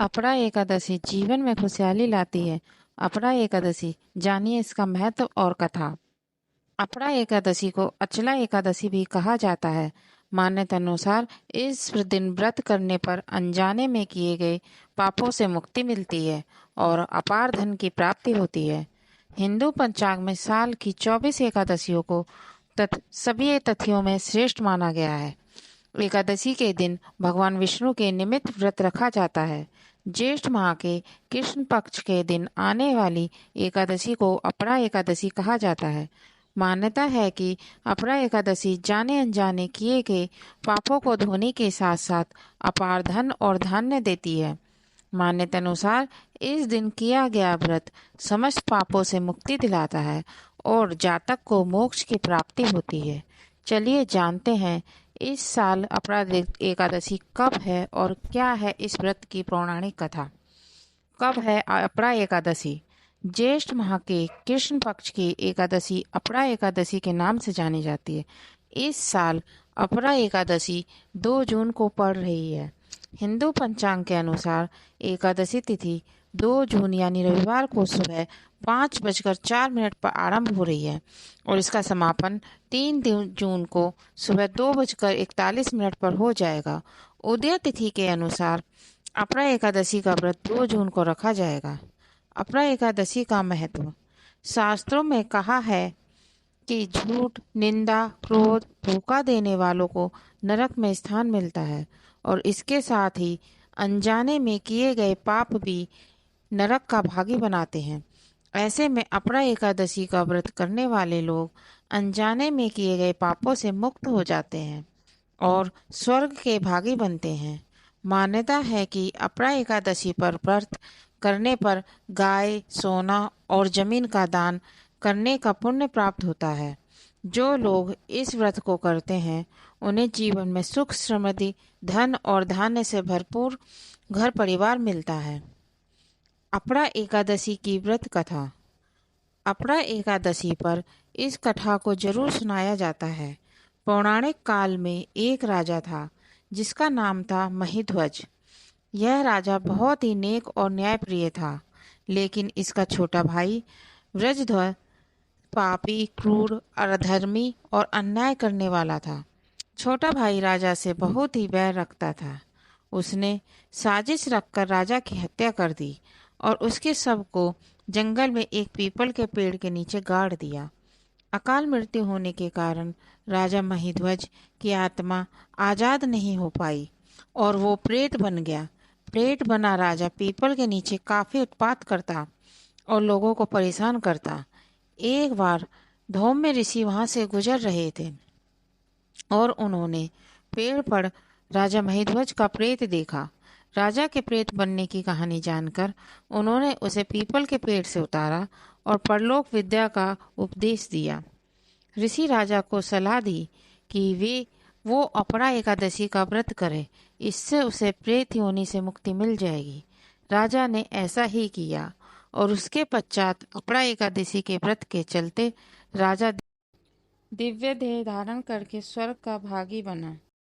अपरा एकादशी जीवन में खुशहाली लाती है। अपरा एकादशी जानिए इसका महत्व और कथा। अपरा एकादशी को अचला एकादशी भी कहा जाता है। मान्यता अनुसार इस दिन व्रत करने पर अनजाने में किए गए पापों से मुक्ति मिलती है और अपार धन की प्राप्ति होती है। हिंदू पंचांग में साल की 24 एकादशियों को सभी तिथियों में श्रेष्ठ माना गया है। एकादशी के दिन भगवान विष्णु के निमित्त व्रत रखा जाता है। ज्येष्ठ माह के कृष्ण पक्ष के दिन आने वाली एकादशी को अपरा एकादशी कहा जाता है। मान्यता है कि अपरा एकादशी जाने अनजाने किए गए पापों को धोने के साथ साथ अपार धन और धान्य देती है। मान्यता अनुसार इस दिन किया गया व्रत समस्त पापों से मुक्ति दिलाता है और जातक को मोक्ष की प्राप्ति होती है। चलिए जानते हैं इस साल अपरा एकादशी कब है और क्या है इस व्रत की पौराणिक कथा। कब है अपरा एकादशी? ज्येष्ठ माह के कृष्ण पक्ष की एकादशी अपरा एकादशी के नाम से जानी जाती है। इस साल अपरा एकादशी 2 जून को पड़ रही है। हिंदू पंचांग के अनुसार एकादशी तिथि 2 जून यानी रविवार को सुबह 5:04 पर आरंभ हो रही है और इसका समापन 3 जून को सुबह 2:41 पर हो जाएगा। उदय तिथि के अनुसार अपरा एकादशी का व्रत 2 जून को रखा जाएगा। अपरा एकादशी का महत्व शास्त्रों में कहा है कि झूठ, निंदा, क्रोध, धोखा देने वालों को नरक में स्थान मिलता है और इसके साथ ही अनजाने में किए गए पाप भी नरक का भागी बनाते हैं। ऐसे में अपरा एकादशी का व्रत करने वाले लोग अनजाने में किए गए पापों से मुक्त हो जाते हैं और स्वर्ग के भागी बनते हैं। मान्यता है कि अपरा एकादशी पर व्रत करने पर गाय, सोना और जमीन का दान करने का पुण्य प्राप्त होता है। जो लोग इस व्रत को करते हैं उन्हें जीवन में सुख, समृद्धि, धन और धान्य से भरपूर घर परिवार मिलता है। अपरा एकादशी की व्रत कथा। अपरा एकादशी पर इस कथा को जरूर सुनाया जाता है। पौराणिक काल में एक राजा था जिसका नाम था महिध्वज। यह राजा बहुत ही नेक और न्यायप्रिय था, लेकिन इसका छोटा भाई वृषध्वज पापी, क्रूर, अधर्मी और अन्याय करने वाला था। छोटा भाई राजा से बहुत ही बैर रखता था। उसने साजिश रखकर राजा की हत्या कर दी और उसके शव को जंगल में एक पीपल के पेड़ के नीचे गाड़ दिया। अकाल मृत्यु होने के कारण राजा महिध्वज की आत्मा आजाद नहीं हो पाई और वो प्रेत बन गया। प्रेत बना राजा पीपल के नीचे काफी उत्पात करता और लोगों को परेशान करता। एक बार धौम्य ऋषि वहां से गुजर रहे थे और उन्होंने पेड़ पर राजा महिध्वज का प्रेत देखा। राजा के प्रेत बनने की कहानी जानकर उन्होंने उसे पीपल के पेड़ से उतारा और परलोक विद्या का उपदेश दिया। ऋषि राजा को सलाह दी कि वो अपरा एकादशी का व्रत करे, इससे उसे प्रेत योनि से मुक्ति मिल जाएगी। राजा ने ऐसा ही किया और उसके पश्चात अपरा एकादशी के व्रत के चलते राजा दिव्य देह धारण करके स्वर्ग का भागी बना।